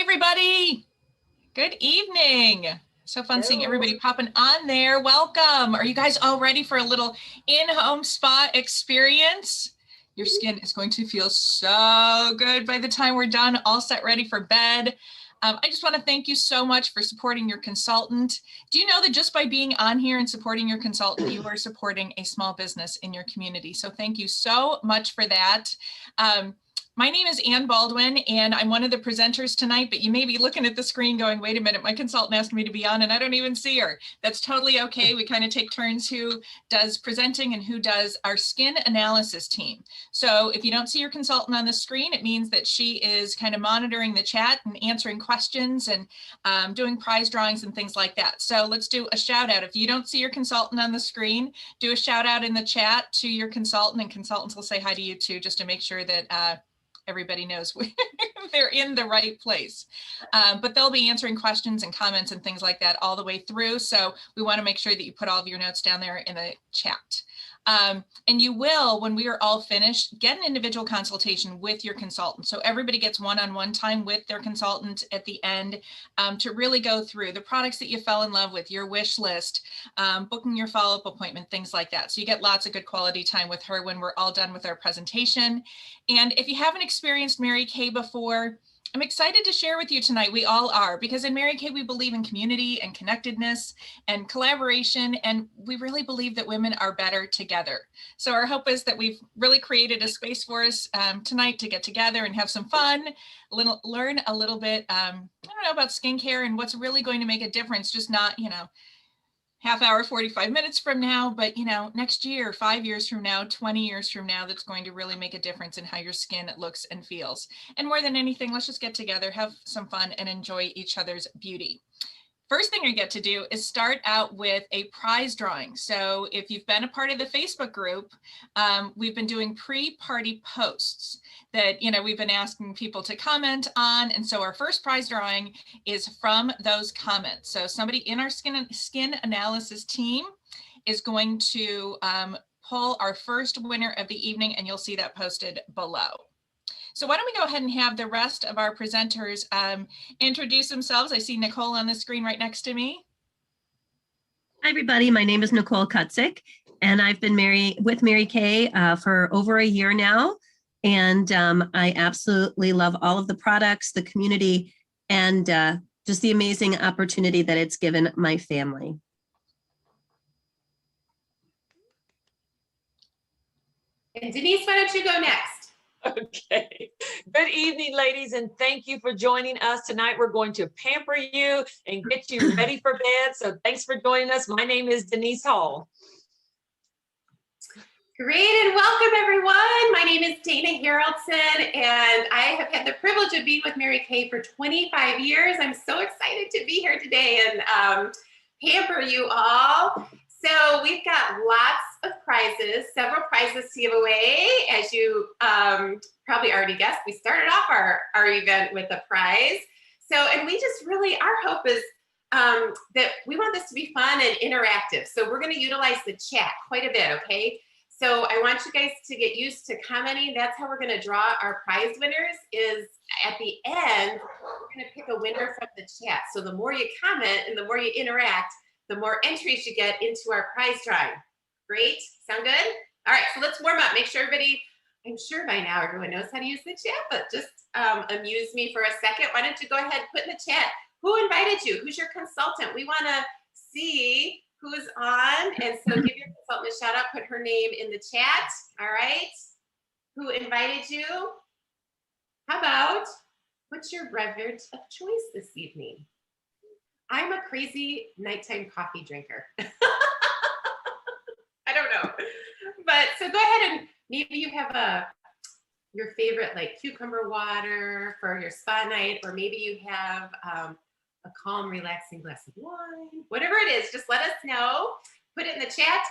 everybody. Good evening. So fun seeing Hello. everybody popping on there. Welcome. Are you guys all ready for a little in-home spa experience? Your skin is going to feel so good by the time we're done, all set ready for bed. I just want to thank you so much for supporting your consultant. Do you know that just by being on here and supporting your consultant, you are supporting a small business in your community? So thank you so much for that. My name is Ann Baldwin, and I'm one of the presenters tonight, but you may be looking at the screen going, wait a minute, my consultant asked me to be on and I don't even see her. That's totally okay. We kind of take turns who does presenting and who does our skin analysis team. So if you don't see your consultant on the screen, it means that she is kind of monitoring the chat and answering questions and doing prize drawings and things like that. So let's do a shout out. If you don't see your consultant on the screen, do a shout out in the chat to your consultant, and consultants will say hi to you too, just to make sure that everybody knows they're in the right place. But they'll be answering questions and comments and things like that all the way through. So we want to make sure that you put all of your notes down there in the chat. And you will, when we are all finished, get an individual consultation with your consultant. So everybody gets one-on-one time with their consultant at the end to really go through the products that you fell in love with, your wish list, booking your follow-up appointment, things like that. So you get lots of good quality time with her when we're all done with our presentation. And if you haven't experienced Mary Kay before, I'm excited to share with you tonight. We all are, because in Mary Kay, we believe in community and connectedness and collaboration, and we really believe that women are better together. So our hope is that we've really created a space for us tonight to get together and have some fun, learn a little bit, I don't know, about skincare and what's really going to make a difference, just not, half hour, 45 minutes from now, but next year, 5 years from now, 20 years from now, that's going to really make a difference in how your skin looks and feels. And more than anything, let's just get together, have some fun, and enjoy each other's beauty. First thing I get to do is start out with a prize drawing. So if you've been a part of the Facebook group, we've been doing pre-party posts that, we've been asking people to comment on. And so our first prize drawing is from those comments. So somebody in our skin analysis team is going to pull our first winner of the evening, and you'll see that posted below. So why don't we go ahead and have the rest of our presenters introduce themselves. I see Nicole on the screen right next to me. Hi, everybody. My name is Nicole Kutzik, and I've been with Mary Kay for over a year now. And I absolutely love all of the products, the community, and just the amazing opportunity that it's given my family. And Denise, why don't you go next? Okay. Good evening, ladies, and thank you for joining us tonight. We're going to pamper you and get you ready for bed. So thanks for joining us. My name is Denise Hall. Great, and welcome everyone. My name is Dana Haraldson, and I have had the privilege of being with Mary Kay for 25 years. I'm so excited to be here today and pamper you all. So we've got lots of prizes, several prizes to give away. As you probably already guessed, we started off our event with a prize. So, and we just really, our hope is that we want this to be fun and interactive. So we're gonna utilize the chat quite a bit, okay? So I want you guys to get used to commenting. That's how we're gonna draw our prize winners, is at the end, we're gonna pick a winner from the chat. So the more you comment and the more you interact, the more entries you get into our prize drawing. Great, sound good? All right, so let's warm up. Make sure everybody, I'm sure by now everyone knows how to use the chat, but just amuse me for a second. Why don't you go ahead and put in the chat, who invited you? Who's your consultant? We wanna see who's on, and so give your consultant a shout out, put her name in the chat, all right? Who invited you? How about, what's your beverage of choice this evening? I'm a crazy nighttime coffee drinker. I don't know. But so go ahead and maybe you have your favorite like cucumber water for your spa night, or maybe you have a calm, relaxing glass of wine. Whatever it is, just let us know. Put it in the chat.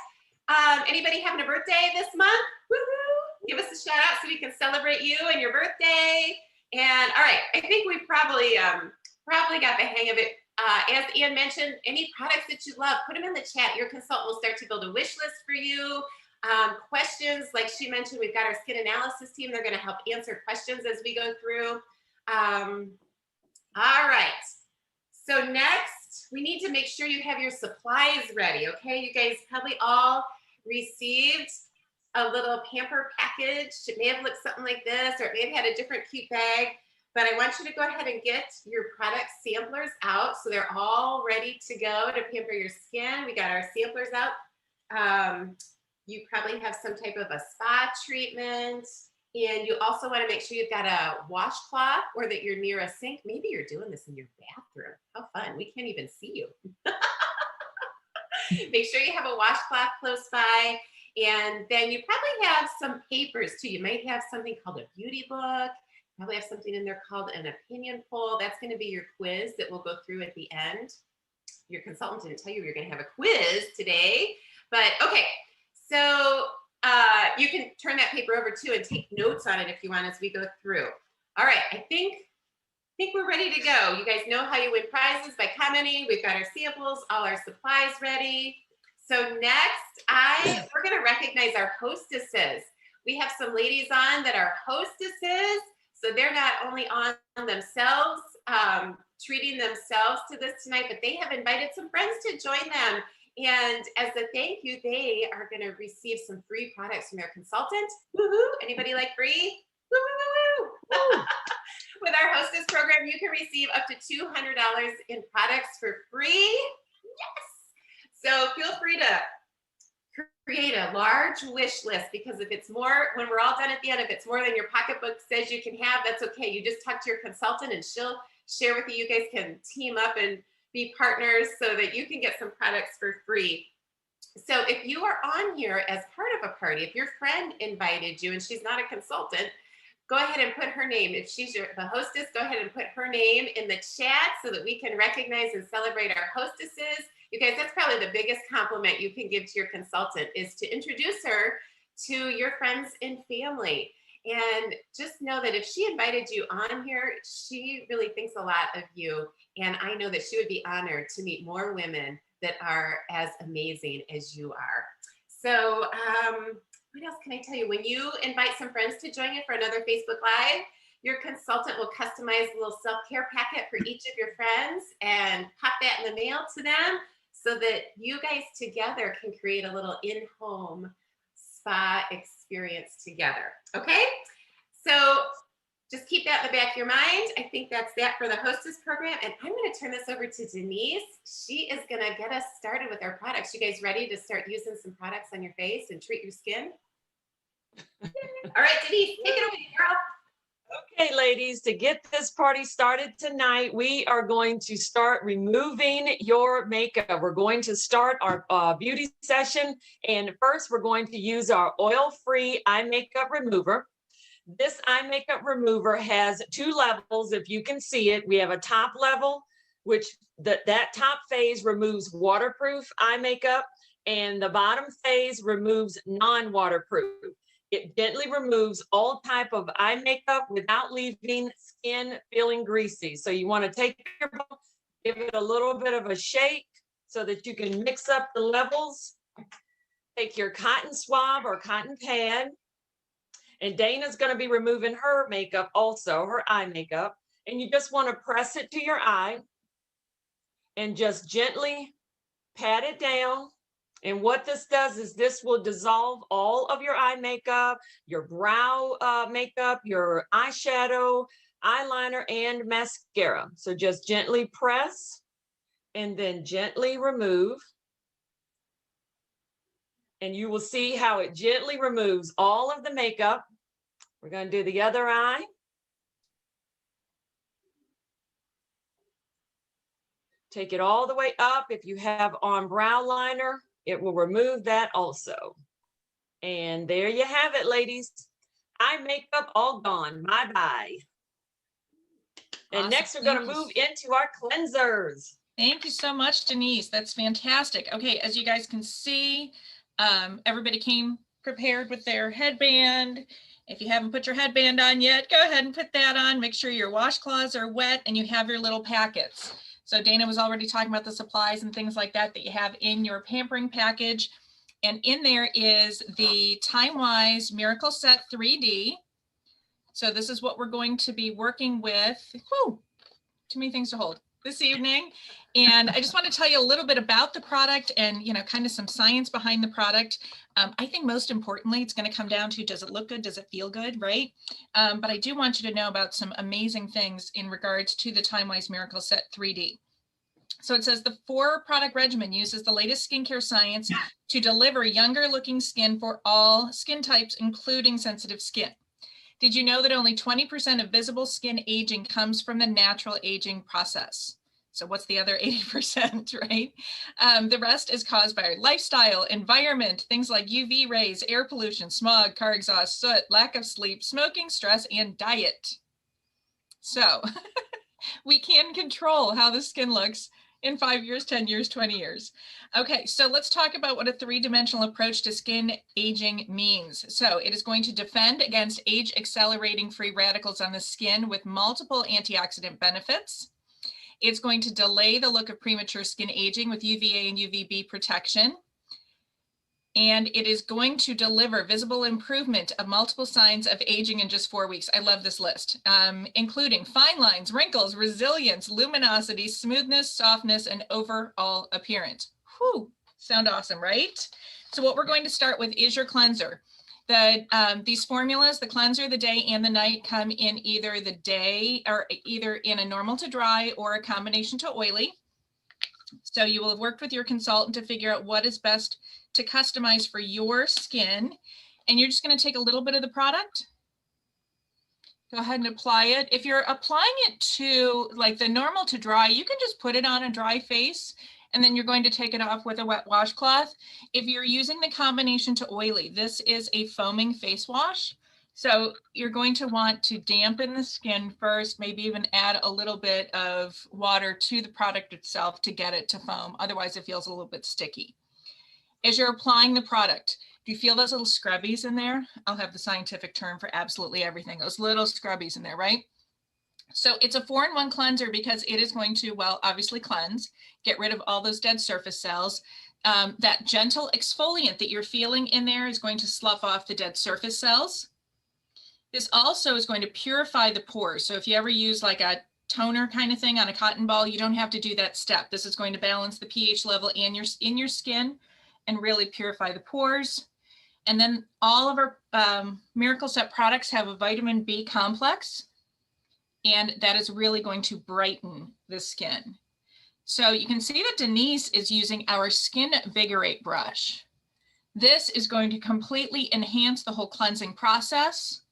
Anybody having a birthday this month? Woohoo! Give us a shout out so we can celebrate you and your birthday. And all right, I think we probably got the hang of it. As Ann mentioned, any products that you love, put them in the chat. Your consultant will start to build a wish list for you. Questions, like she mentioned, we've got our skin analysis team. They're going to help answer questions as we go through. All right. So next, we need to make sure you have your supplies ready, okay? You guys probably all received a little pamper package. It may have looked something like this, or it may have had a different cute bag, but I want you to go ahead and get your product samplers out so they're all ready to go to pamper your skin. We got our samplers out. You probably have some type of a spa treatment, and you also want to make sure you've got a washcloth or that you're near a sink. Maybe you're doing this in your bathroom. How fun. We can't even see you. Make sure you have a washcloth close by. And then you probably have some papers too. You might have something called a beauty book. Probably have something in there called an opinion poll. That's going to be your quiz that we'll go through at the end. Your consultant didn't tell you we were going to have a quiz today, but okay. So you can turn that paper over too and take notes on it if you want as we go through. All right, I think we're ready to go. You guys know how you win prizes by commenting. We've got our samples, all our supplies ready. So next, we're going to recognize our hostesses. We have some ladies on that are hostesses. So they're not only on themselves, treating themselves to this tonight, but they have invited some friends to join them. And as a thank you, they are going to receive some free products from their consultant. Woohoo! Anybody like free? Woo, woo, woo, woo. With our hostess program, you can receive up to $200 in products for free. Yes! So feel free to create a large wish list, because if it's more, when we're all done at the end, if it's more than your pocketbook says you can have, that's okay. You just talk to your consultant and she'll share with you. You guys can team up and be partners so that you can get some products for free. So if you are on here as part of a party, if your friend invited you and she's not a consultant, go ahead and put her name. If she's the hostess, go ahead and put her name in the chat so that we can recognize and celebrate our hostesses. You guys, that's probably the biggest compliment you can give to your consultant, is to introduce her to your friends and family. And just know that if she invited you on here, she really thinks a lot of you. And I know that she would be honored to meet more women that are as amazing as you are. So what else can I tell you? When you invite some friends to join you for another Facebook Live, your consultant will customize a little self-care packet for each of your friends and pop that in the mail to them so that you guys together can create a little in-home spa experience together. Okay? So just keep that in the back of your mind. I think that's that for the hostess program. And I'm going to turn this over to Denise. She is going to get us started with our products. You guys ready to start using some products on your face and treat your skin? All right, Denise, take it away, girl. Okay, ladies, to get this party started tonight, we are going to start removing your makeup. We're going to start our beauty session. And first, we're going to use our oil-free eye makeup remover. This eye makeup remover has two levels, if you can see it. We have a top level, which that top phase removes waterproof eye makeup, and the bottom phase removes non-waterproof. It gently removes all type of eye makeup without leaving skin feeling greasy. So you want to take your bowl, give it a little bit of a shake so that you can mix up the levels. Take your cotton swab or cotton pad, and Dana's going to be removing her makeup also, her eye makeup. And you just want to press it to your eye and just gently pat it down. And what this does is this will dissolve all of your eye makeup, your brow makeup, your eyeshadow, eyeliner, and mascara. So just gently press and then gently remove. And you will see how it gently removes all of the makeup. We're going to do the other eye. Take it all the way up. If you have on brow liner, it will remove that also. And there you have it, ladies. Eye makeup all gone. Bye-bye. And Awesome. next, we're going to move into our cleansers. Thank you so much, Denise. That's fantastic. Okay, as you guys can see, everybody came prepared with their headband. If you haven't put your headband on yet, go ahead and put that on. Make sure your washcloths are wet and you have your little packets. So Dana was already talking about the supplies and things like that you have in your pampering package. And in there is the Time-Wise Miracle Set 3D. So this is what we're going to be working with too many things to hold this evening. And I just want to tell you a little bit about the product and, you know, kind of some science behind the product. I think most importantly, it's going to come down to, does it look good? Does it feel good? Right. But I do want you to know about some amazing things in regards to the TimeWise Miracle Set 3D. So it says the 4-product regimen uses the latest skincare science to deliver younger looking skin for all skin types, including sensitive skin. Did you know that only 20% of visible skin aging comes from the natural aging process? So what's the other 80%, right? The rest is caused by our lifestyle, environment, things like UV rays, air pollution, smog, car exhaust, soot, lack of sleep, smoking, stress, and diet. So we can control how the skin looks in 5 years, 10 years, 20 years. Okay, so let's talk about what a 3-dimensional approach to skin aging means. So it is going to defend against age accelerating free radicals on the skin with multiple antioxidant benefits. It's going to delay the look of premature skin aging with UVA and UVB protection. And it is going to deliver visible improvement of multiple signs of aging in just 4 weeks. I love this list, including fine lines, wrinkles, resilience, luminosity, smoothness, softness, and overall appearance. Whew, sound awesome, right? So what we're going to start with is your cleanser. These formulas, the cleanser, the day, and the night, come in either the day or either in a normal to dry or a combination to oily. So you will have worked with your consultant to figure out what is best to customize for your skin. And you're just going to take a little bit of the product. Go ahead and apply it. If you're applying it to like the normal to dry, you can just put it on a dry face and then you're going to take it off with a wet washcloth. If you're using the combination to oily, this is a foaming face wash. So you're going to want to dampen the skin first, maybe even add a little bit of water to the product itself to get it to foam. Otherwise, it feels a little bit sticky. As you're applying the product, do you feel those little scrubbies in there? I'll have the scientific term for absolutely everything. Those little scrubbies in there, right? So it's a 4-in-1 cleanser because it is going to, well, obviously cleanse, get rid of all those dead surface cells. That gentle exfoliant that you're feeling in there is going to slough off the dead surface cells. This also is going to purify the pores. So if you ever use like a toner kind of thing on a cotton ball, you don't have to do that step. This is going to balance the pH level in your skin and really purify the pores. And then all of our Miracle Set products have a vitamin B complex, and that is really going to brighten the skin. So you can see that Denise is using our Skin Vigorate brush. This is going to completely enhance the whole cleansing process.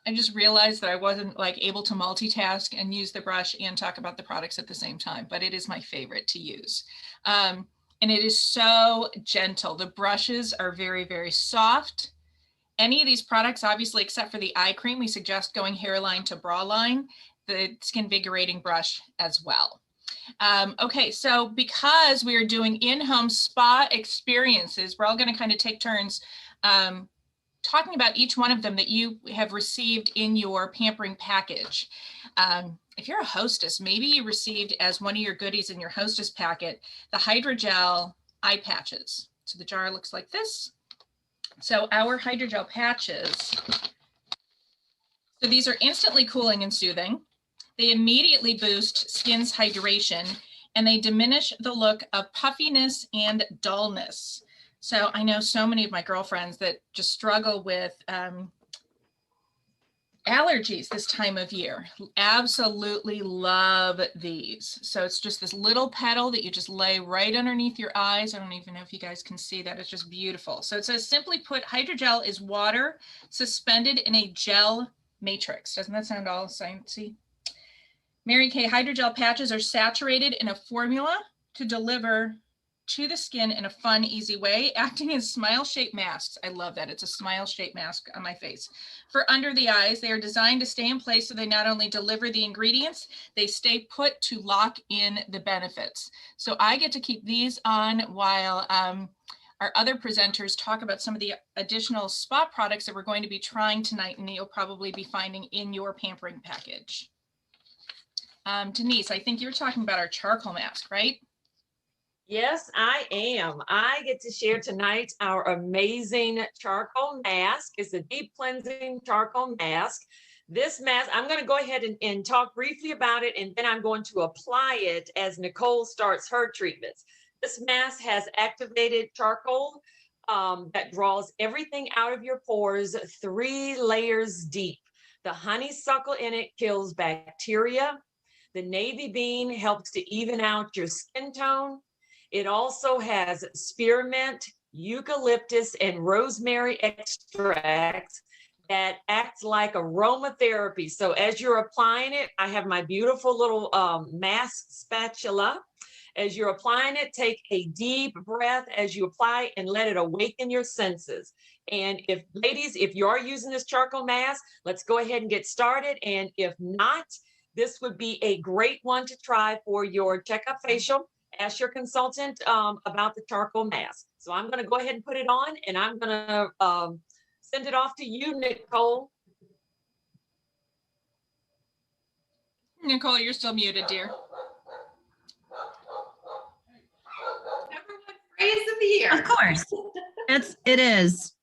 I just realized that I wasn't like able to multitask and use the brush and talk about the products at the same time, but it is my favorite to use. And it is so gentle. The brushes are very, very soft. Any of these products, obviously, except for the eye cream, we suggest going hairline to bra line, the Skin Vigorating brush as well. Okay, so because we are doing in-home spa experiences, we're all going to kind of take turns talking about each one of them that you have received in your pampering package. If you're a hostess, maybe you received as one of your goodies in your hostess packet, the hydrogel eye patches. So the jar looks like this. So our hydrogel patches, so these are instantly cooling and soothing. They immediately boost skin's hydration and they diminish the look of puffiness and dullness. So I know so many of my girlfriends that just struggle with allergies this time of year. Absolutely love these. So it's just this little petal that you just lay right underneath your eyes. I don't even know if you guys can see that. It's just beautiful. So it says, simply put, hydrogel is water suspended in a gel matrix. Doesn't that sound all sciencey? Mary Kay, hydrogel patches are saturated in a formula to deliver to the skin in a fun, easy way, acting as smile-shaped masks. I love that. It's a smile-shaped mask on my face. For under the eyes, they are designed to stay in place so they not only deliver the ingredients, they stay put to lock in the benefits. So I get to keep these on while our other presenters talk about some of the additional spa products that we're going to be trying tonight and you'll probably be finding in your pampering package. Denise, I think you were talking about our charcoal mask, right? Yes, I am. I get to share tonight our amazing charcoal mask. It's a deep cleansing charcoal mask This mask, I'm going to go ahead and talk briefly about it, and then I'm going to apply it as Nicole starts her treatments. This mask has activated charcoal that draws everything out of your pores 3 layers deep. The honeysuckle in it kills bacteria. The navy bean helps to even out your skin tone. It also has spearmint, eucalyptus, and rosemary extracts that acts like aromatherapy. So as you're applying it, I have my beautiful little mask spatula. As you're applying it, take a deep breath as you apply and let it awaken your senses. And if ladies, if you are using this charcoal mask, let's go ahead and get started. And if not, this would be a great one to try for your checkup facial. Ask your consultant about the charcoal mask. So I'm going to go ahead and put it on, and I'm going to send it off to you, Nicole. Nicole, you're still muted, dear. Number 1 phrase of the year. Of course, it is.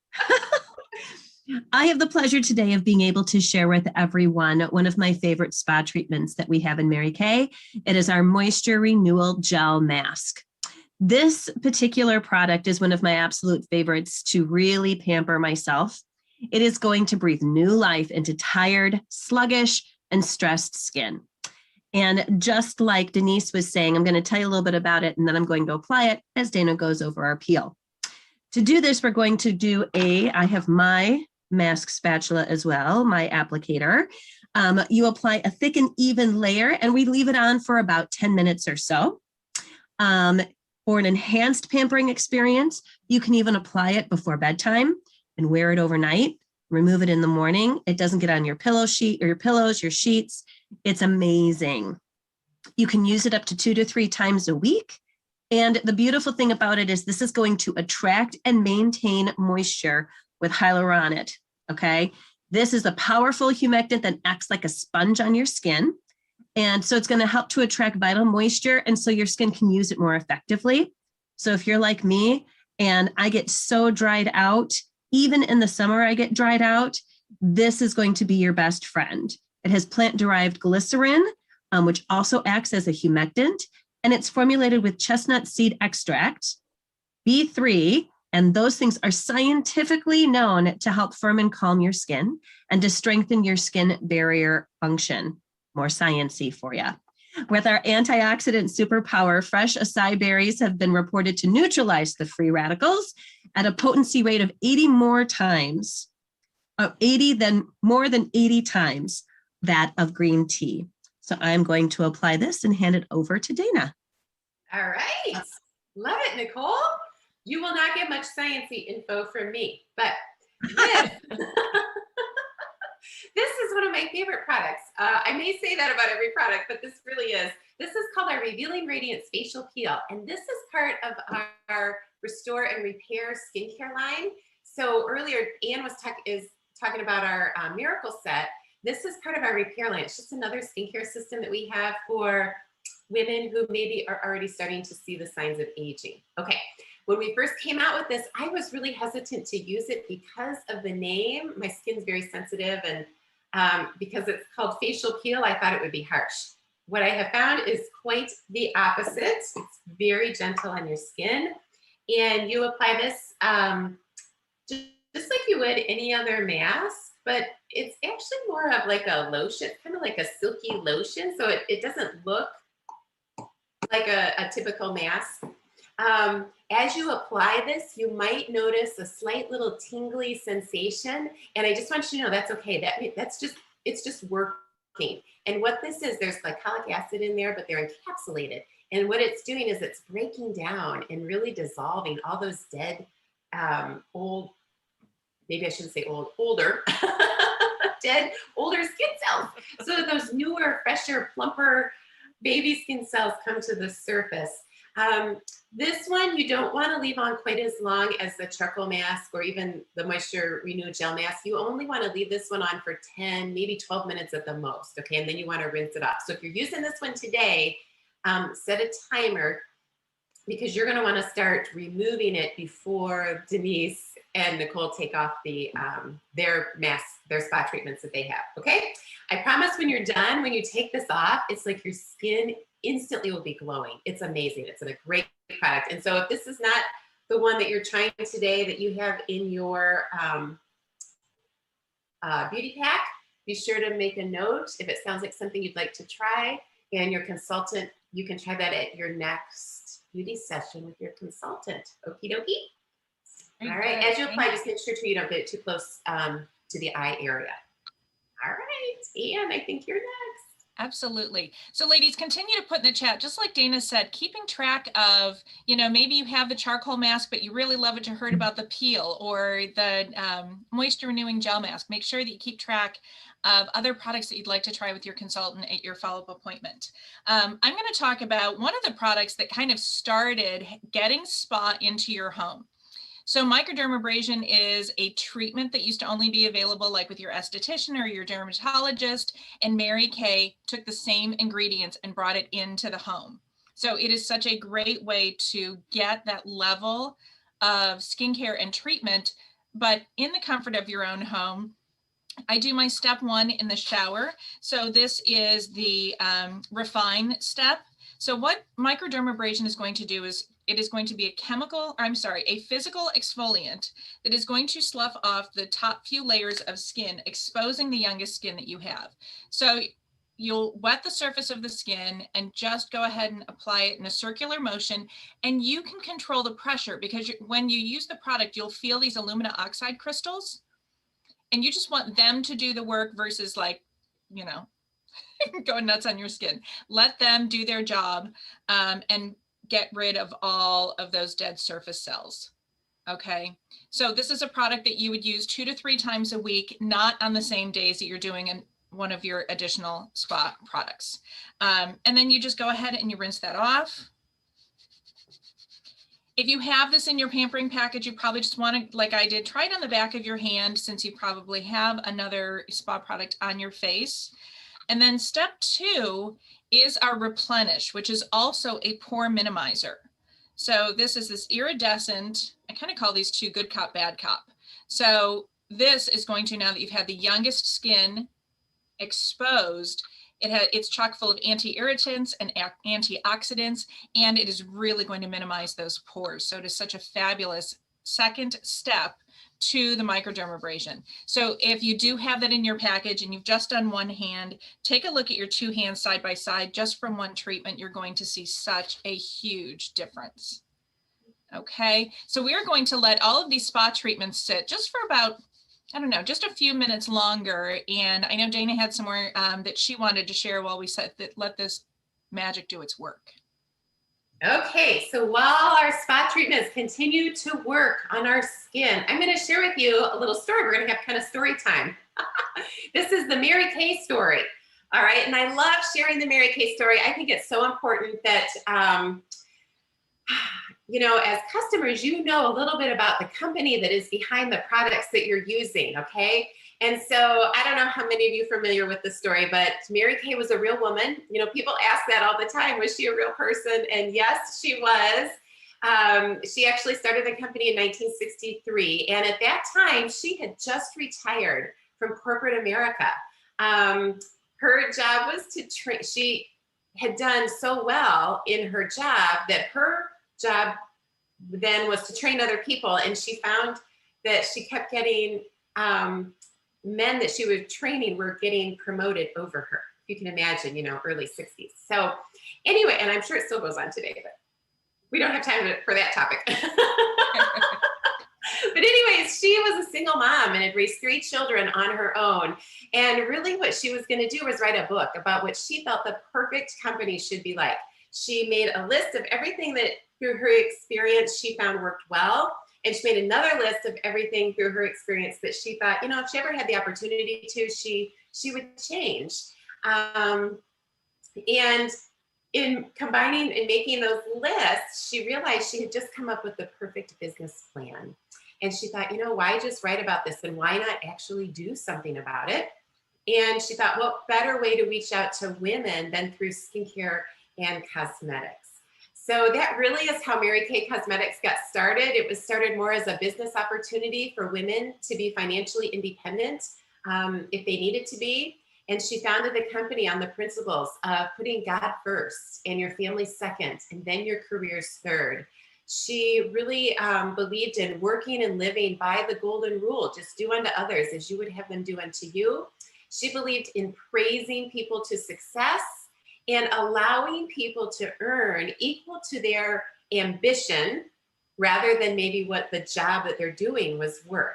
I have the pleasure today of being able to share with everyone one of my favorite spa treatments that we have in Mary Kay. It is our Moisture Renewal Gel Mask. This particular product is one of my absolute favorites to really pamper myself. It is going to breathe new life into tired, sluggish, and stressed skin. And just like Denise was saying, I'm going to tell you a little bit about it, and then I'm going to apply it as Dana goes over our peel. To do this, we're going to do I have my mask spatula as well, my applicator. You apply a thick and even layer, and we leave it on for about 10 minutes or so. For an enhanced pampering experience, you can even apply it before bedtime and wear it overnight. Remove it in the morning. It doesn't get on your pillow sheet or your pillows, your sheets. It's amazing. You can use it up to 2 to 3 times a week. And the beautiful thing about it is this is going to attract and maintain moisture with hyaluronic, okay? This is a powerful humectant that acts like a sponge on your skin. And so it's going to help to attract vital moisture, and so your skin can use it more effectively. So if you're like me and I get so dried out, even in the summer I get dried out, this is going to be your best friend. It has plant-derived glycerin, which also acts as a humectant, and it's formulated with chestnut seed extract, B3, and those things are scientifically known to help firm and calm your skin and to strengthen your skin barrier function. More science-y for you. With our antioxidant superpower, fresh acai berries have been reported to neutralize the free radicals at a potency rate of 80 more times, more than 80 times that of green tea. So I'm going to apply this and hand it over to Dana. All right. Love it, Nicole. You will not get much sciencey info from me, but this, this is one of my favorite products. I may say that about every product, but this really is. This is called our Revealing Radiance Facial Peel, and this is part of our Restore and Repair skincare line. So earlier, Anne was talking about our Miracle Set. This is part of our repair line. It's just another skincare system that we have for women who maybe are already starting to see the signs of aging. Okay, when we first came out with this, I was really hesitant to use it because of the name. My skin's very sensitive, and because it's called facial peel, I thought it would be harsh. What I have found is quite the opposite. It's very gentle on your skin, and you apply this just like you would any other mask, but it's actually more of like a lotion, kind of like a silky lotion. So it doesn't look like a typical mask. As you apply this, you might notice a slight little tingly sensation. And I just want you to know that's okay. It's just working. And what this is, there's glycolic acid in there, but they're encapsulated. And what it's doing is it's breaking down and really dissolving all those dead, old, maybe I shouldn't say old, older, dead, older skin cells. So those newer, fresher, plumper baby skin cells come to the surface. This one you don't want to leave on quite as long as the charcoal mask or even the Moisture Renew Gel Mask. You only want to leave this one on for 10, maybe 12 minutes at the most, okay? And then you want to rinse it off. So if you're using this one today, set a timer because you're going to want to start removing it before Denise and Nicole take off their masks their spa treatments that they have, okay? I promise when you're done, when you take this off, it's like your skin instantly will be glowing. It's amazing. It's a great product. And so if this is not the one that you're trying today that you have in your beauty pack, be sure to make a note if it sounds like something you'd like to try. And your consultant, you can try that at your next beauty session with your consultant. Okie dokie. All right, as you apply, just make sure you don't get it too close to the eye area. All right, Anne, I think you're next. Absolutely. So ladies, continue to put in the chat, just like Dana said, keeping track of, maybe you have the charcoal mask, but you really love it. You heard about the peel or the moisture renewing gel mask. Make sure that you keep track of other products that you'd like to try with your consultant at your follow-up appointment. I'm going to talk about one of the products that kind of started getting spa into your home. So microdermabrasion is a treatment that used to only be available like with your esthetician or your dermatologist, and Mary Kay took the same ingredients and brought it into the home. So it is such a great way to get that level of skincare and treatment, but in the comfort of your own home. I do my step 1 in the shower. So this is the refine step. So what microdermabrasion is going to do is it is going to be a physical exfoliant that is going to slough off the top few layers of skin, exposing the youngest skin that you have. So you'll wet the surface of the skin and just go ahead and apply it in a circular motion, and you can control the pressure because when you use the product, you'll feel these alumina oxide crystals, and you just want them to do the work versus going nuts on your skin. Let them do their job and get rid of all of those dead surface cells. Okay, so this is a product that you would use 2 to 3 times a week, not on the same days that you're doing one of your additional spa products. And then you just go ahead and you rinse that off. If you have this in your pampering package, you probably just want to, like I did, try it on the back of your hand since you probably have another spa product on your face. And then step 2 is our replenish, which is also a pore minimizer. So this is this iridescent, I kind of call these 2 good cop, bad cop. So this is going to, now that you've had the youngest skin exposed, it's chock full of anti-irritants and antioxidants, and it is really going to minimize those pores. So it is such a fabulous second step to the microdermabrasion. So if you do have that in your package and you've just done one hand, take a look at your 2 hands side by side. Just from one treatment, you're going to see such a huge difference. Okay, so we're going to let all of these spa treatments sit just for about, I don't know, just a few minutes longer. And I know Dana had some more that she wanted to share while we let this magic do its work. Okay, so while our spa treatments continue to work on our skin, I'm going to share with you a little story. We're going to have kind of story time. This is the Mary Kay story. All right, and I love sharing the Mary Kay story. I think it's so important that, as customers, you know a little bit about the company that is behind the products that you're using, okay? And so I don't know how many of you are familiar with the story, but Mary Kay was a real woman. People ask that all the time. Was she a real person? And yes, she was. She actually started the company in 1963. And at that time, she had just retired from corporate America. Her job was to train. She had done so well in her job that her job then was to train other people. And she found that she kept getting men that she was training were getting promoted over her. You can imagine, early 60s. So anyway, and I'm sure it still goes on today, but we don't have time for that topic. But anyways, she was a single mom and had raised 3 children on her own. And really what she was going to do was write a book about what she felt the perfect company should be like. She made a list of everything that through her experience she found worked well. And she made another list of everything through her experience that she thought, if she ever had the opportunity to, she would change. And in combining and making those lists, she realized she had just come up with the perfect business plan. And she thought, why just write about this and why not actually do something about it? And she thought, what better way to reach out to women than through skincare and cosmetics? So that really is how Mary Kay Cosmetics got started. It was started more as a business opportunity for women to be financially independent if they needed to be. And she founded the company on the principles of putting God first and your family second, and then your careers third. She really believed in working and living by the golden rule, just do unto others as you would have them do unto you. She believed in praising people to success and allowing people to earn equal to their ambition rather than maybe what the job that they're doing was worth.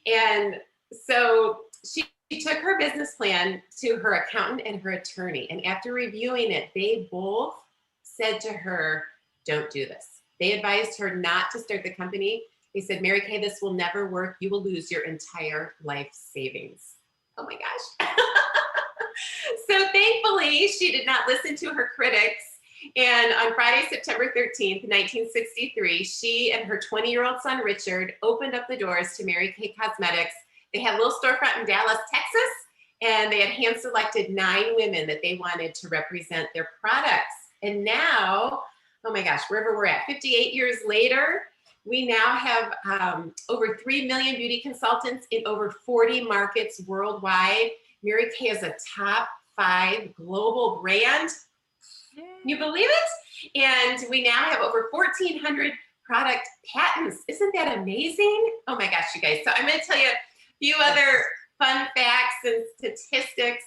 And so she took her business plan to her accountant and her attorney. And after reviewing it, they both said to her, don't do this. They advised her not to start the company. They said, Mary Kay, this will never work. You will lose your entire life savings. Oh my gosh. So thankfully, she did not listen to her critics. And on Friday, September 13th, 1963, she and her 20-year-old son, Richard, opened up the doors to Mary Kay Cosmetics. They had a little storefront in Dallas, Texas, and they had hand-selected 9 women that they wanted to represent their products. And now, oh my gosh, wherever we're at, 58 years later, we now have over 3 million beauty consultants in over 40 markets worldwide. Mary Kay is a top 5 global brand. You believe it? And we now have over 1,400 product patents. Isn't that amazing? Oh my gosh, you guys. So I'm going to tell you a few other fun facts and statistics.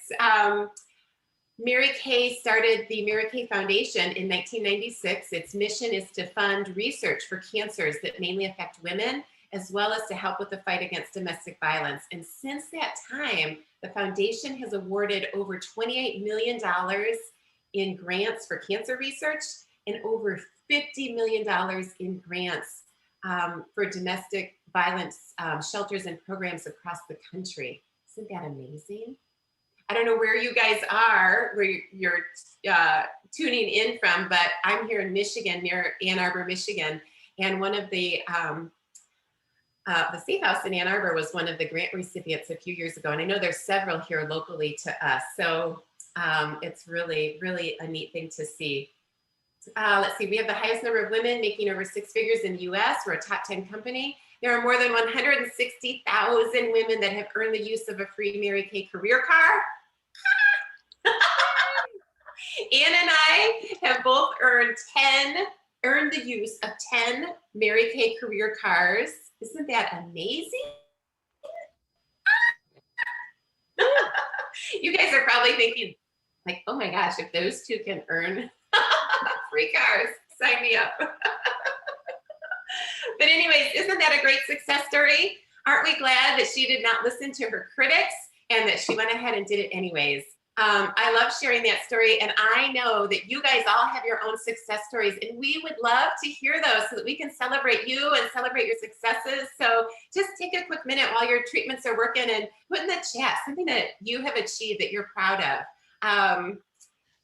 Mary Kay started the Mary Kay Foundation in 1996. Its mission is to fund research for cancers that mainly affect women, as well as to help with the fight against domestic violence. And since that time, the foundation has awarded over $28 million in grants for cancer research and over $50 million in grants for domestic violence shelters and programs across the country. Isn't that amazing? I don't know where you guys are, where you're tuning in from, but I'm here in Michigan, near Ann Arbor, Michigan. And one of the Safe House in Ann Arbor was one of the grant recipients a few years ago. And I know there's several here locally to us. So it's really, really a neat thing to see. Let's see, we have the highest number of women making over 6 figures in the US. We're a top 10 company. There are more than 160,000 women that have earned the use of a free Mary Kay career car. Ann and I have both earned the use of 10 Mary Kay career cars. Isn't that amazing? You guys are probably thinking, like, oh my gosh, if those two can earn free cars, sign me up. But anyways, isn't that a great success story? Aren't we glad that she did not listen to her critics and that she went ahead and did it anyways? I love sharing that story, and I know that you guys all have your own success stories, and we would love to hear those so that we can celebrate you and celebrate your successes. So just take a quick minute while your treatments are working and put in the chat something that you have achieved that you're proud of.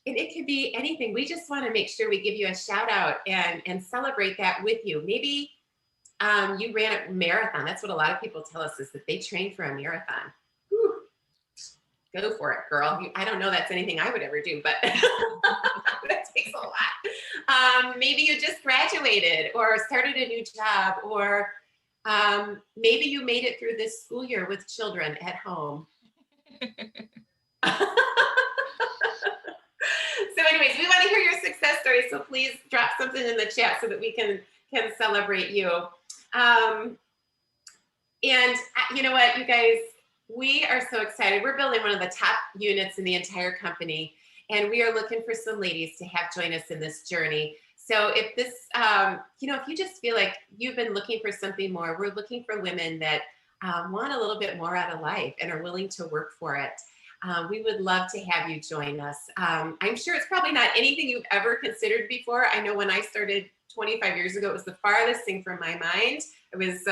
And it could be anything. We just want to make sure we give you a shout out and celebrate that with you. Maybe you ran a marathon. That's what a lot of people tell us, is that they train for a marathon. Whew. Go for it, girl. I don't know that's anything I would ever do, but that takes a lot. Maybe you just graduated or started a new job, or maybe you made it through this school year with children at home. So anyways, we want to hear your success stories, so please drop something in the chat so that we can celebrate you. And you know what, you guys, we are so excited. We're building one of the top units in the entire company, and we are looking for some ladies to have join us in this journey. So if this, if you just feel like you've been looking for something more, we're looking for women that want a little bit more out of life and are willing to work for it. We would love to have you join us. I'm sure it's probably not anything you've ever considered before. I know when I started 25 years ago, it was the farthest thing from my mind. I was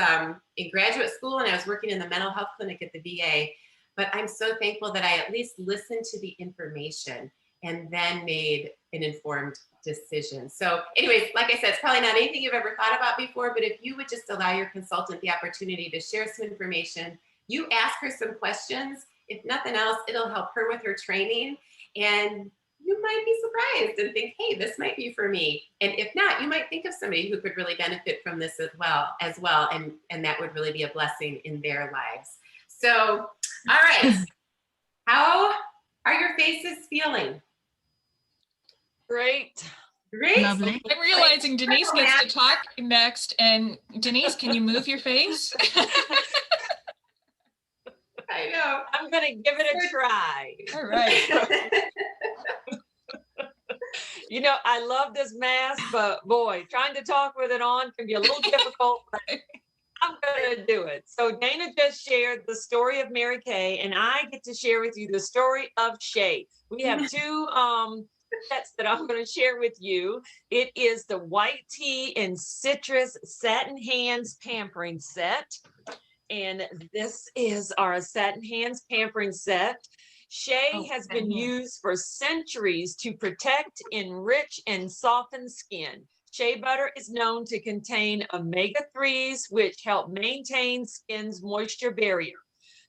in graduate school and I was working in the mental health clinic at the VA. But I'm so thankful that I at least listened to the information and then made an informed decision. So anyways, like I said, it's probably not anything you've ever thought about before, but if you would just allow your consultant the opportunity to share some information, you ask her some questions. If nothing else, it'll help her with her training, and you might be surprised and think, hey, this might be for me. And if not, you might think of somebody who could really benefit from this as well, and that would really be a blessing in their lives. So, all right. How are your faces feeling? Great. Great. Lovely. I'm realizing Denise gets to talk next. And Denise, can you move your face? I know. I'm going to give it a try. All right. You know, I love this mask, but boy, trying to talk with it on can be a little difficult. But I'm going to do it. So Dana just shared the story of Mary Kay, and I get to share with you the story of Shay. We have two sets that I'm going to share with you. It is the white tea and citrus satin hands pampering set. And this is our satin hands pampering set. Shay has been used for centuries to protect, enrich, and soften skin. Shea butter is known to contain omega-3s, which help maintain skin's moisture barrier.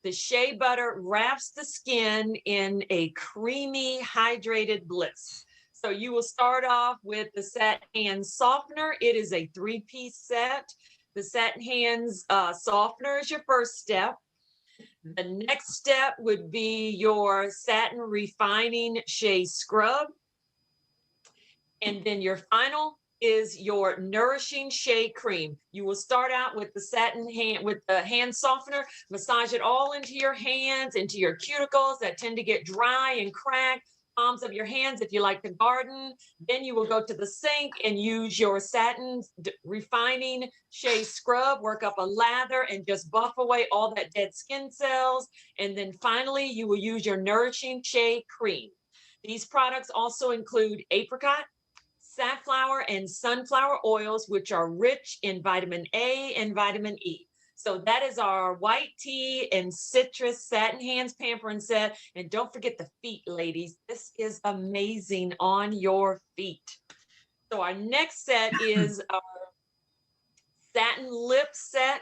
The shea butter wraps the skin in a creamy, hydrated bliss. So you will start off with the satin hands softener. It is a 3-piece set. The satin hands softener is your first step. The next step would be your satin refining shea scrub. And then your final is your nourishing shea cream. You will start out with the satin hand, with the hand softener, massage it all into your hands, into your cuticles that tend to get dry and cracked, palms of your hands if you like to garden. Then you will go to the sink and use your satin refining shea scrub, work up a lather and just buff away all that dead skin cells. And then finally, you will use your nourishing shea cream. These products also include apricot, safflower, and sunflower oils, which are rich in vitamin A and vitamin E. So that is our white tea and citrus satin hands pampering set. And don't forget the feet, ladies. This is amazing on your feet. So our next set is our satin lip set.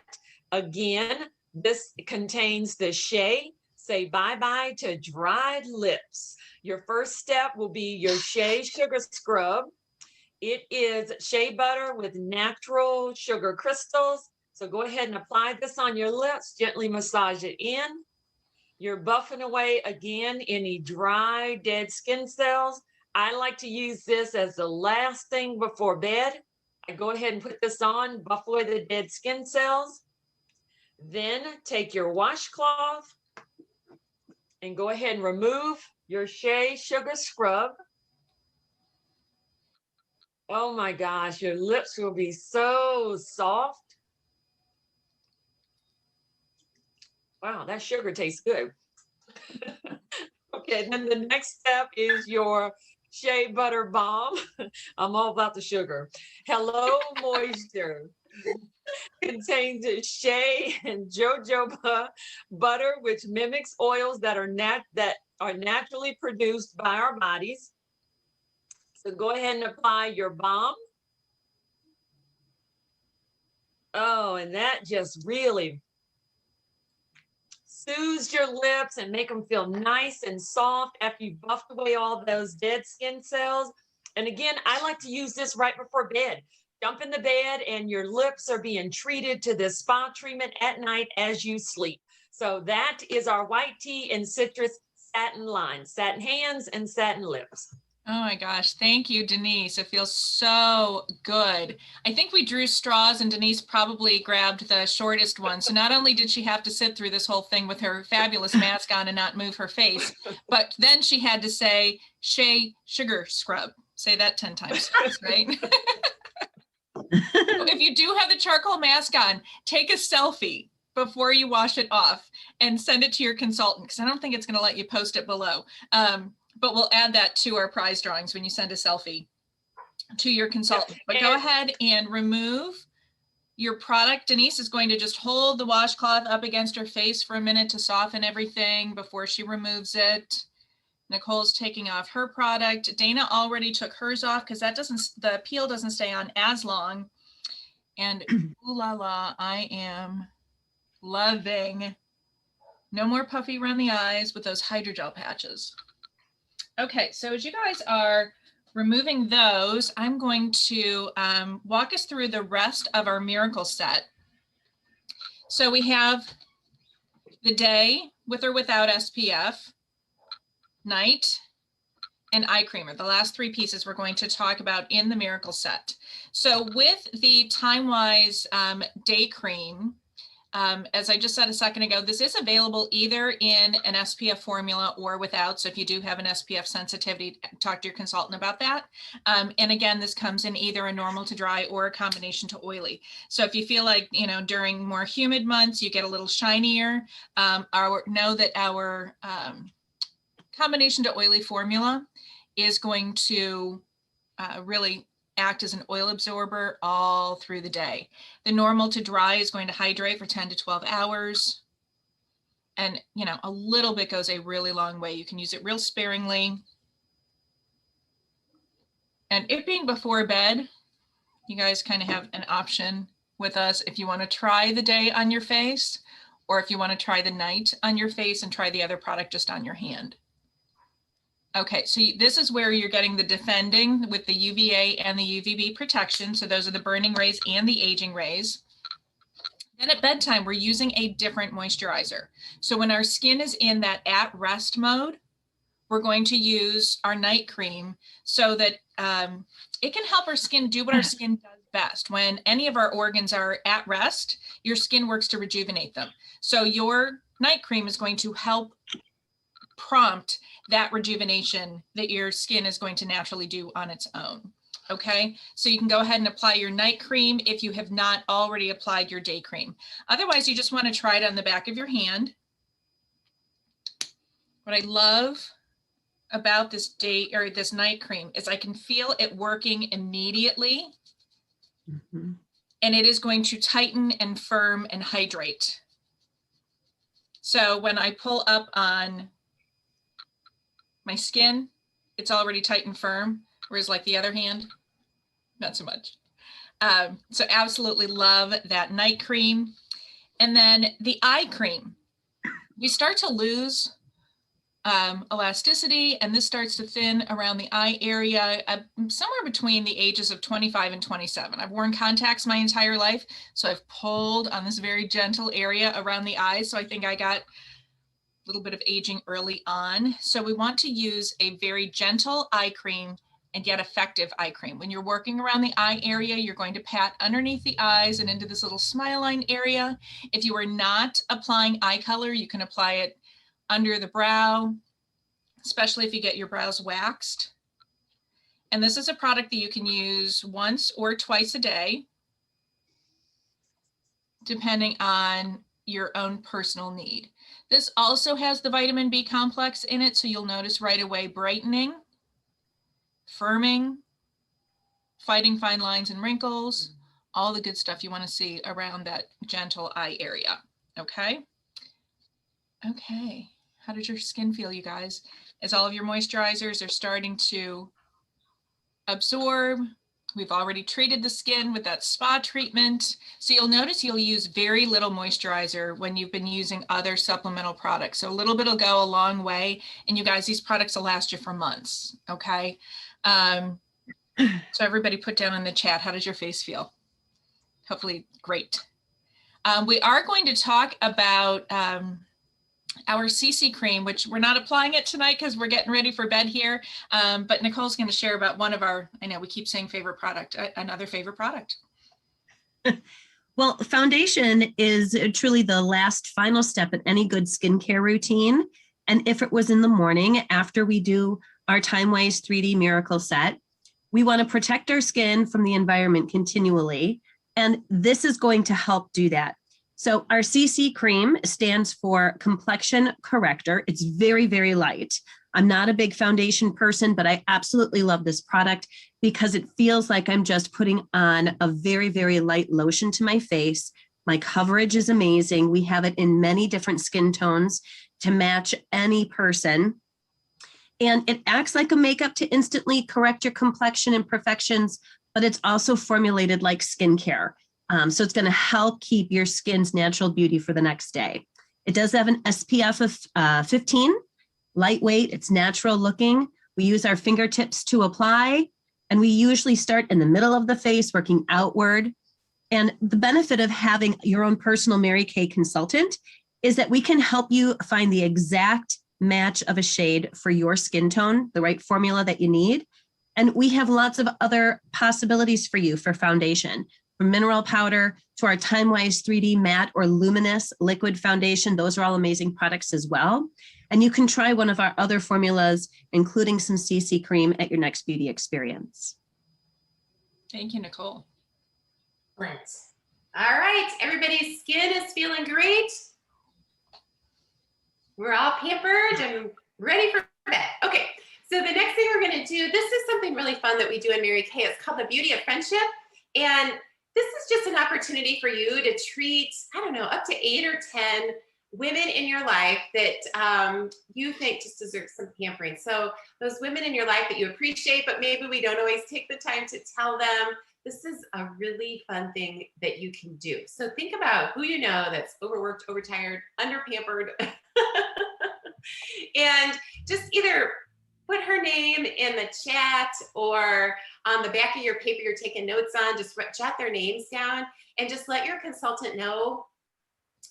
Again, this contains the shea. Say bye-bye to dried lips. Your first step will be your shea sugar scrub. It is shea butter with natural sugar crystals. So go ahead and apply this on your lips, gently massage it in. You're buffing away again any dry, dead skin cells. I like to use this as the last thing before bed. I go ahead and put this on, buff away the dead skin cells. Then take your washcloth and go ahead and remove your shea sugar scrub. Oh my gosh, your lips will be so soft. Wow, that sugar tastes good. Okay, then the next step is your shea butter balm. I'm all about the sugar. Hello Moisture contains shea and jojoba butter, which mimics oils that are naturally produced by our bodies. So go ahead and apply your balm. Oh, and that just really soothes your lips and make them feel nice and soft after you've buffed away all those dead skin cells. And again, I like to use this right before bed. Jump in the bed and your lips are being treated to this spa treatment at night as you sleep. So that is our white tea and citrus satin line, satin hands and satin lips. Oh my gosh. Thank you, Denise. It feels so good. I think we drew straws and Denise probably grabbed the shortest one. So not only did she have to sit through this whole thing with her fabulous mask on and not move her face, but then she had to say shea sugar scrub. Say that 10 times fast, right? If you do have the charcoal mask on, take a selfie before you wash it off and send it to your consultant, because I don't think it's going to let you post it below. But we'll add that to our prize drawings when you send a selfie to your consultant. But go ahead and remove your product. Denise is going to just hold the washcloth up against her face for a minute to soften everything before she removes it. Nicole's taking off her product. Dana already took hers off because the peel doesn't stay on as long. And ooh la la, I am loving. No more puffy around the eyes with those hydrogel patches. Okay, so as you guys are removing those, I'm going to walk us through the rest of our miracle set. So we have the day with or without SPF, night, and eye cream are the last three pieces we're going to talk about in the Miracle Set. So with the Time-Wise day cream, as I just said a second ago, this is available either in an SPF formula or without. So if you do have an SPF sensitivity, talk to your consultant about that. And again, this comes in either a normal to dry or a combination to oily. So if you feel like, you know, during more humid months, you get a little shinier, know that our combination to oily formula is going to really act as an oil absorber all through the day. The normal to dry is going to hydrate for 10 to 12 hours. And, you know, a little bit goes a really long way. You can use it real sparingly. And it being before bed, you guys kind of have an option with us if you want to try the day on your face, or if you want to try the night on your face and try the other product just on your hand. Okay, so this is where you're getting the defending with the UVA and the UVB protection. So those are the burning rays and the aging rays. Then at bedtime, we're using a different moisturizer. So when our skin is in that at rest mode, we're going to use our night cream so that it can help our skin do what our skin does best. When any of our organs are at rest, your skin works to rejuvenate them. So your night cream is going to help prompt that rejuvenation that your skin is going to naturally do on its own. Okay, so you can go ahead and apply your night cream if you have not already applied your day cream. Otherwise, you just want to try it on the back of your hand. What I love about this day or this night cream is I can feel it working immediately. Mm-hmm. And it is going to tighten and firm and hydrate. So when I pull up on my skin, it's already tight and firm, whereas like the other hand, not so much. So absolutely love that night cream. And then the eye cream, we start to lose elasticity, and this starts to thin around the eye area somewhere between the ages of 25 and 27. I've worn contacts my entire life, so I've pulled on this very gentle area around the eyes. So I think I got little bit of aging early on. So we want to use a very gentle eye cream and yet effective eye cream. When you're working around the eye area, you're going to pat underneath the eyes and into this little smile line area. If you are not applying eye color, you can apply it under the brow, especially if you get your brows waxed. And this is a product that you can use once or twice a day, depending on your own personal need. This also has the vitamin B complex in it, so you'll notice right away brightening, firming, fighting fine lines and wrinkles, all the good stuff you want to see around that gentle eye area. Okay. Okay. How does your skin feel, you guys? As all of your moisturizers are starting to absorb, we've already treated the skin with that spa treatment. So you'll notice you'll use very little moisturizer when you've been using other supplemental products. So a little bit will go a long way. And you guys, these products will last you for months. Okay. So everybody put down in the chat, how does your face feel? Hopefully great. We are going to talk about our CC cream, which we're not applying it tonight because we're getting ready for bed here. But Nicole's going to share about one of our, I know we keep saying favorite product, another favorite product. Well, foundation is truly the last final step in any good skincare routine. And if it was in the morning after we do our Time-Wise 3D Miracle Set, we want to protect our skin from the environment continually. And this is going to help do that. So our CC cream stands for complexion corrector. It's very, very light. I'm not a big foundation person, but I absolutely love this product because it feels like I'm just putting on a very, very light lotion to my face. My coverage is amazing. We have it in many different skin tones to match any person. And it acts like a makeup to instantly correct your complexion imperfections, but it's also formulated like skincare. So it's going to help keep your skin's natural beauty for the next day. It does have an SPF of 15, lightweight, it's natural looking. We use our fingertips to apply, and we usually start in the middle of the face, working outward. And the benefit of having your own personal Mary Kay consultant is that we can help you find the exact match of a shade for your skin tone, the right formula that you need. And we have lots of other possibilities for you for foundation, from mineral powder to our Time-Wise 3D matte or luminous liquid foundation. Those are all amazing products as well. And you can try one of our other formulas, including some CC cream at your next beauty experience. Thank you, Nicole. Excellent. All right, everybody's skin is feeling great. We're all pampered and ready for bed. Okay, so the next thing we're gonna do, this is something really fun that we do in Mary Kay. It's called the Beauty of Friendship. And this is just an opportunity for you to treat, I don't know, up to 8 or 10 women in your life that you think just deserve some pampering. So those women in your life that you appreciate, but maybe we don't always take the time to tell them, this is a really fun thing that you can do. So think about who you know that's overworked, overtired, underpampered, and just either put her name in the chat or on the back of your paper you're taking notes on, just jot their names down and just let your consultant know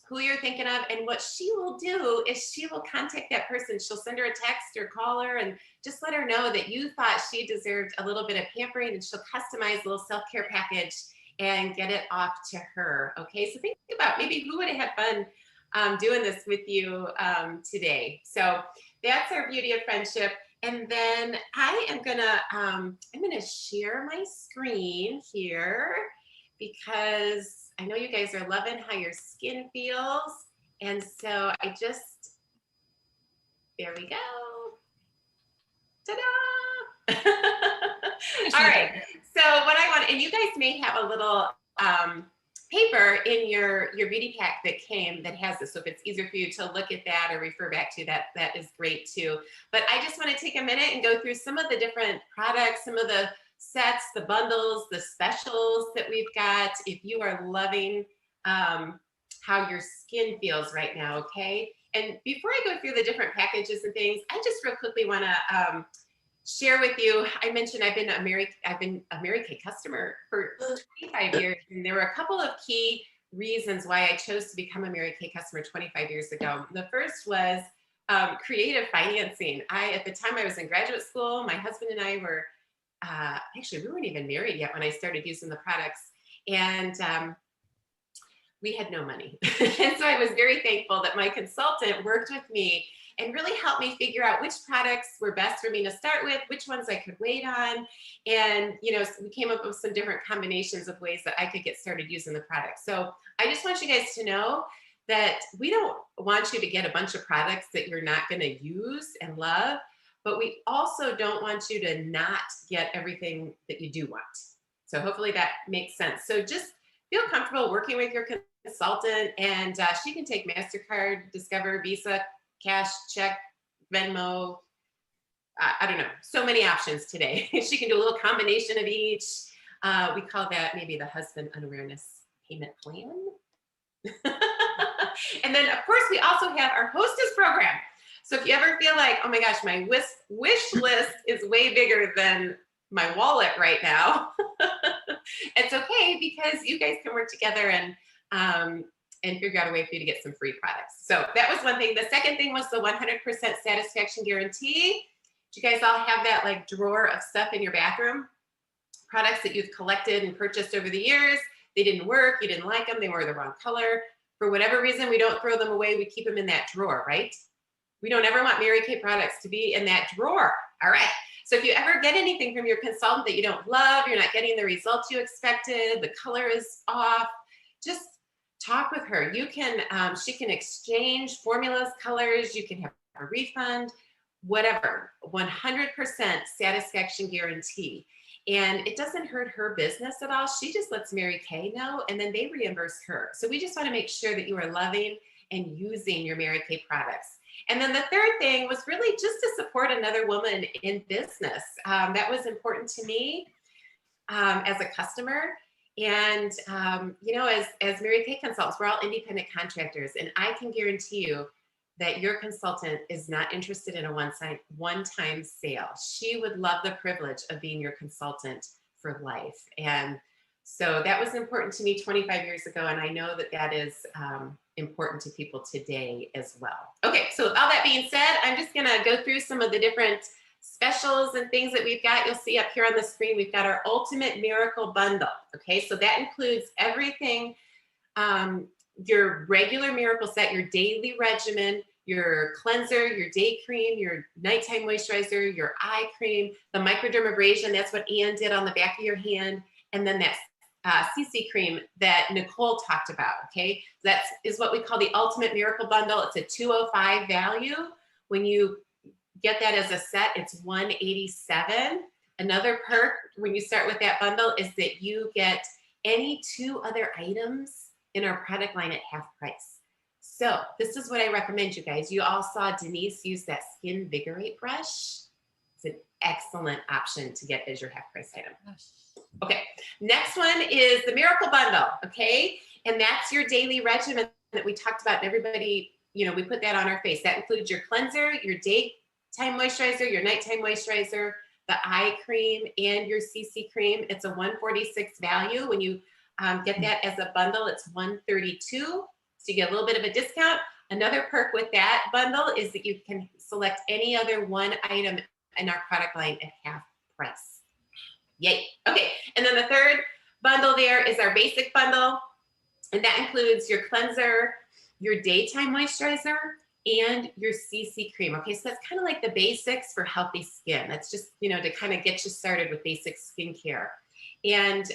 who you're thinking of. And what she will do is she will contact that person. She'll send her a text or call her and just let her know that you thought she deserved a little bit of pampering, and she'll customize a little self-care package and get it off to her. Okay, so think about maybe who would have had fun doing this with you today. So that's our Beauty of Friendship. And then I am gonna share my screen here because I know you guys are loving how your skin feels. And so there we go. Ta-da! All right, so what I want, and you guys may have a little paper in your beauty pack that has this. So if it's easier for you to look at that or refer back to that, that is great too. But I just want to take a minute and go through some of the different products, some of the sets, the bundles, the specials that we've got. If you are loving how your skin feels right now, okay? And before I go through the different packages and things, I just real quickly want to share with you. I mentioned I've been a Mary Kay customer for 25 years, and there were a couple of key reasons why I chose to become a Mary Kay customer 25 years ago. The first was creative financing. At the time I was in graduate school, my husband and I were actually, we weren't even married yet when I started using the products, and we had no money. And so I was very thankful that my consultant worked with me and really helped me figure out which products were best for me to start with, which ones I could wait on. And, you know, so we came up with some different combinations of ways that I could get started using the product. So I just want you guys to know that we don't want you to get a bunch of products that you're not going to use and love, but we also don't want you to not get everything that you do want. So hopefully that makes sense. So just feel comfortable working with your consultant, and she can take MasterCard, Discover, Visa, cash, check, Venmo. I don't know, so many options today. She can do a little combination of each. We call that maybe the husband unawareness payment plan. And then of course we also have our hostess program. So if you ever feel like, oh my gosh, my wish list is way bigger than my wallet right now, it's okay, because you guys can work together and figure out a way for you to get some free products. So that was one thing. The second thing was the 100% satisfaction guarantee. Do you guys all have that like drawer of stuff in your bathroom? Products that you've collected and purchased over the years. They didn't work, you didn't like them, they were the wrong color. For whatever reason, we don't throw them away, we keep them in that drawer, right? We don't ever want Mary Kay products to be in that drawer. All right. So if you ever get anything from your consultant that you don't love, you're not getting the results you expected, the color is off, just talk with her. You can, she can exchange formulas, colors, you can have a refund, whatever. 100% satisfaction guarantee. And it doesn't hurt her business at all. She just lets Mary Kay know, and then they reimburse her. So we just want to make sure that you are loving and using your Mary Kay products. And then the third thing was really just to support another woman in business. That was important to me as a customer. And, you know, as Mary Kay consultants, we're all independent contractors, and I can guarantee you that your consultant is not interested in a one-time sale. She would love the privilege of being your consultant for life. And so that was important to me 25 years ago. And I know that that is important to people today as well. Okay, so with all that being said, I'm just gonna go through some of the different specials and things that we've got. You'll see up here on the screen, we've got our Ultimate Miracle Bundle. Okay, so that includes everything, your regular miracle set, your daily regimen, your cleanser, your day cream, your nighttime moisturizer, your eye cream, the microdermabrasion, that's what Ann did on the back of your hand, and then that CC cream that Nicole talked about, okay? That is what we call the Ultimate Miracle Bundle. It's a 205 value. When you get that as a set, it's 187. Another perk when you start with that bundle is that you get any 2 other items in our product line at half price. So this is what I recommend, you guys. You all saw Denise use that Skin Vigorate brush. It's an excellent option to get as your half price item. Okay, next one is the Miracle Bundle, okay? And that's your daily regimen that we talked about, and everybody, you know, we put that on our face. That includes your cleanser, your daytime moisturizer, your nighttime moisturizer, the eye cream, and your CC cream. It's a 146 value. When you get that as a bundle, it's 132. So you get a little bit of a discount. Another perk with that bundle is that you can select any other one item in our product line at half price. Yay. Okay, and then the third bundle there is our basic bundle, and that includes your cleanser, your daytime moisturizer, and your CC cream. Okay, so that's kind of like the basics for healthy skin. That's just, you know, to kind of get you started with basic skincare. And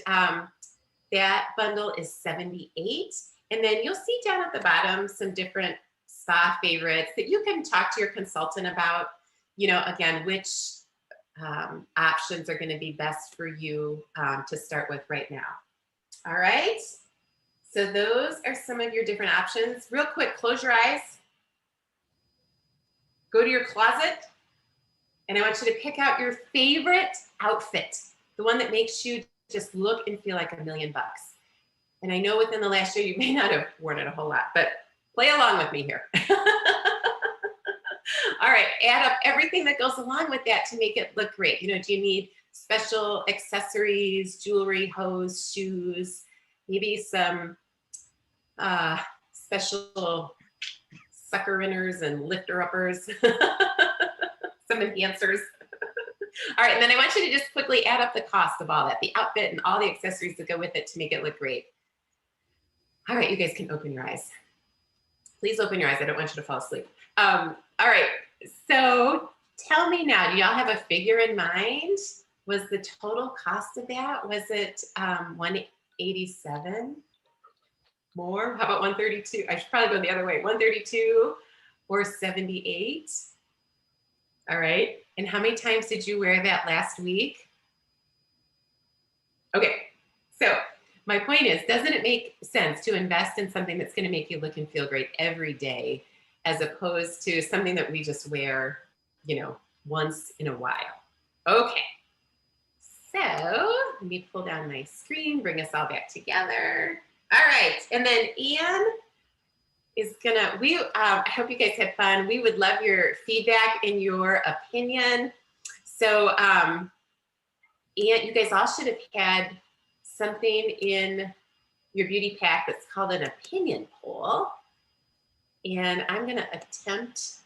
that bundle is 78. And then you'll see down at the bottom some different spa favorites that you can talk to your consultant about, you know, again, which options are going to be best for you to start with right now. All right. So those are some of your different options. Real quick, close your eyes. Go to your closet, and I want you to pick out your favorite outfit, the one that makes you just look and feel like $1,000,000. And I know within the last year, you may not have worn it a whole lot, but play along with me here. All right, add up everything that goes along with that to make it look great. You know, do you need special accessories, jewelry, hose, shoes, maybe some special sucker inners and lifter uppers, some enhancers. All right, and then I want you to just quickly add up the cost of all that, the outfit and all the accessories that go with it to make it look great. All right, you guys can open your eyes. Please open your eyes. I don't want you to fall asleep. All right, so tell me now, do y'all have a figure in mind? Was the total cost of that, was it 187? More? How about 132? I should probably go the other way. 132 or 78? All right. And how many times did you wear that last week? Okay. So my point is, doesn't it make sense to invest in something that's going to make you look and feel great every day, as opposed to something that we just wear, you know, once in a while? Okay. So let me pull down my screen, bring us all back together. All right, and then Ann is gonna, I hope you guys had fun. We would love your feedback and your opinion. So Ann, you guys all should have had something in your beauty pack that's called an opinion poll. And I'm gonna attempt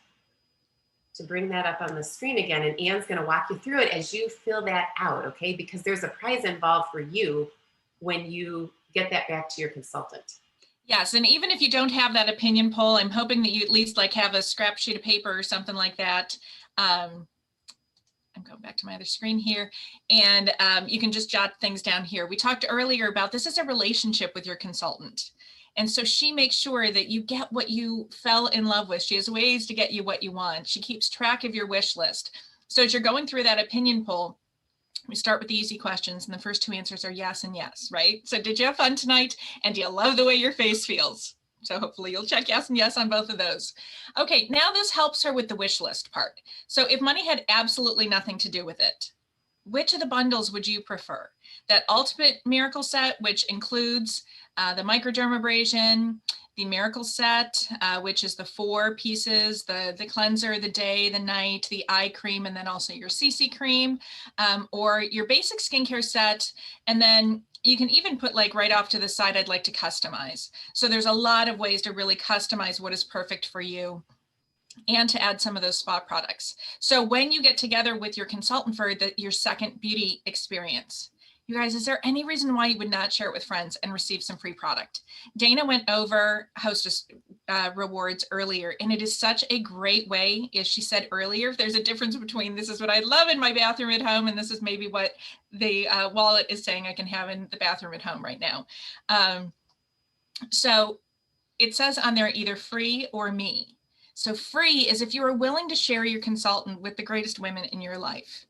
to bring that up on the screen again, and Ann's gonna walk you through it as you fill that out, okay? Because there's a prize involved for you when you get that back to your consultant. Yes, and even if you don't have that opinion poll, I'm hoping that you at least like have a scrap sheet of paper or something like that. I'm going back to my other screen here, and you can just jot things down here. We talked earlier about this is a relationship with your consultant. And so she makes sure that you get what you fell in love with. She has ways to get you what you want. She keeps track of your wish list. So as you're going through that opinion poll, we start with the easy questions, and the first 2 answers are yes and yes, right? So did you have fun tonight? And do you love the way your face feels? So hopefully you'll check yes and yes on both of those. Okay, now this helps her with the wish list part. So if money had absolutely nothing to do with it, which of the bundles would you prefer? That Ultimate Miracle Set, which includes the microdermabrasion, the Miracle Set, which is the 4 pieces, the cleanser, the day, the night, the eye cream, and then also your CC cream, or your basic skincare set, and then you can even put like right off to the side, I'd like to customize. So there's a lot of ways to really customize what is perfect for you and to add some of those spa products. So when you get together with your consultant for your second beauty experience, you guys, is there any reason why you would not share it with friends and receive some free product? Dana went over hostess rewards earlier, and it is such a great way, as she said earlier, there's a difference between this is what I love in my bathroom at home, and this is maybe what the wallet is saying I can have in the bathroom at home right now. So it says on there either free or me. So free is if you are willing to share your consultant with the greatest women in your life.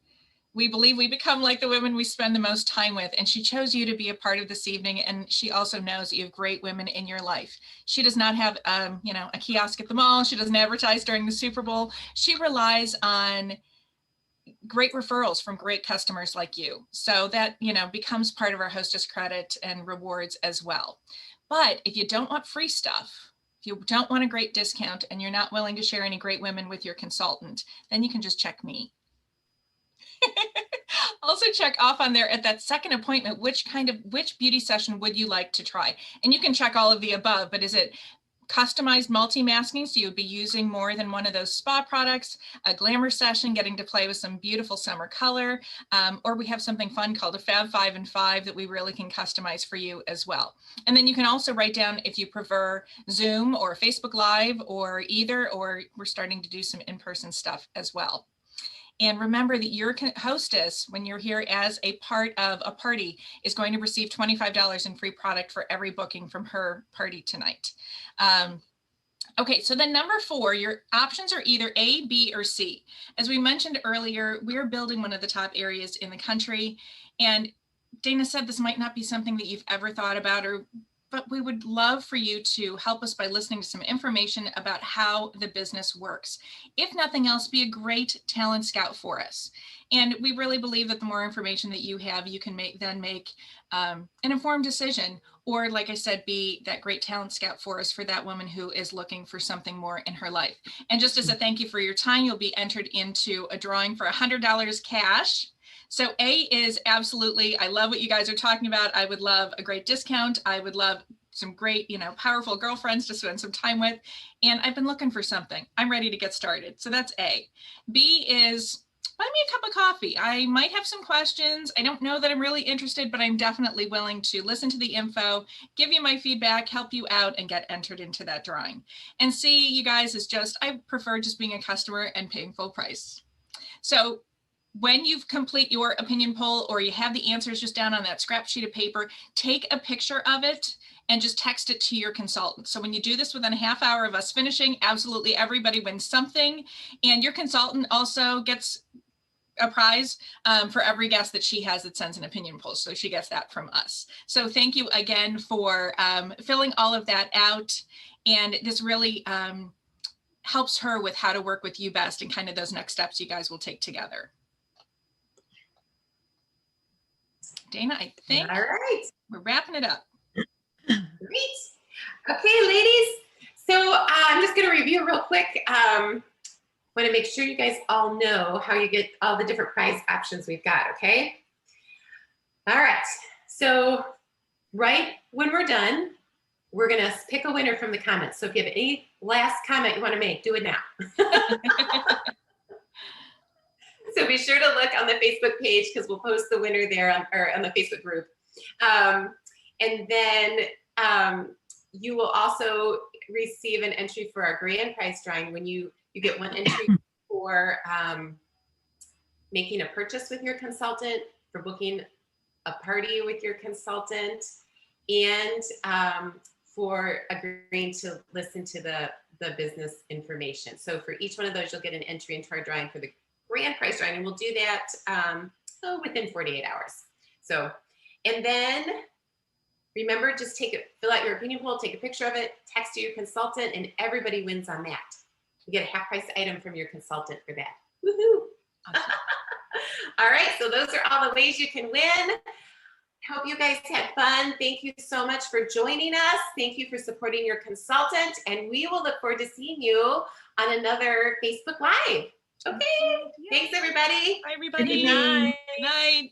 We believe we become like the women we spend the most time with, and she chose you to be a part of this evening, and she also knows that you have great women in your life. She does not have you know, a kiosk at the mall. She doesn't advertise during the Super Bowl. She relies on great referrals from great customers like you. So that, you know, becomes part of our hostess credit and rewards as well. But if you don't want free stuff, if you don't want a great discount and you're not willing to share any great women with your consultant, then you can just check me. Also check off on there at that second appointment, which beauty session would you like to try? And you can check all of the above, but is it customized multi-masking, so you'd be using more than one of those spa products, a glamour session, getting to play with some beautiful summer color, or we have something fun called a Fab 5 and 5 that we really can customize for you as well. And then you can also write down if you prefer Zoom or Facebook Live or either, or we're starting to do some in-person stuff as well. And remember that your hostess, when you're here as a part of a party, is going to receive $25 in free product for every booking from her party tonight. Okay, so then number 4, your options are either A, B, or C. As we mentioned earlier, we're building one of the top areas in the country. And Dana said this might not be something that you've ever thought about, but we would love for you to help us by listening to some information about how the business works. If nothing else, be a great talent scout for us. And we really believe that the more information that you have, you can make an informed decision, or like I said, be that great talent scout for us for that woman who is looking for something more in her life. And just as a thank you for your time, you'll be entered into a drawing for $100 cash. So A is absolutely, I love what you guys are talking about. I would love a great discount. I would love some great, powerful girlfriends to spend some time with. And I've been looking for something. I'm ready to get started. So that's A. B is, buy me a cup of coffee. I might have some questions. I don't know that I'm really interested, but I'm definitely willing to listen to the info, give you my feedback, help you out, and get entered into that drawing. And C, you guys, is just, I prefer just being a customer and paying full price. So when you complete your opinion poll or you have the answers just down on that scrap sheet of paper, take a picture of it and just text it to your consultant. So when you do this within a half hour of us finishing, absolutely everybody wins something. And your consultant also gets a prize for every guest that she has that sends an opinion poll. So she gets that from us. So thank you again for filling all of that out. And this really helps her with how to work with you best and kind of those next steps you guys will take together. Dana, I think All right. we're wrapping it up. Great. Okay, ladies. So I'm just going to review real quick. Want to make sure you guys all know how you get all the different prize options we've got, okay? All right. So right when we're done, we're going to pick a winner from the comments. So if you have any last comment you want to make, do it now. So be sure to look on the Facebook page because we'll post the winner there on the Facebook group. And then you will also receive an entry for our grand prize drawing when you get one entry for making a purchase with your consultant, for booking a party with your consultant, and for agreeing to listen to the business information. So for each one of those, you'll get an entry into our drawing for the grand prize drawing, and we'll do that within 48 hours. So, and then remember, just fill out your opinion poll, take a picture of it, text to your consultant, and everybody wins on that. You get a half price item from your consultant for that. Woohoo! Awesome. All right, so those are all the ways you can win. Hope you guys had fun. Thank you so much for joining us. Thank you for supporting your consultant, and we will look forward to seeing you on another Facebook Live. Okay, thanks everybody. Bye everybody. Good night. Good night.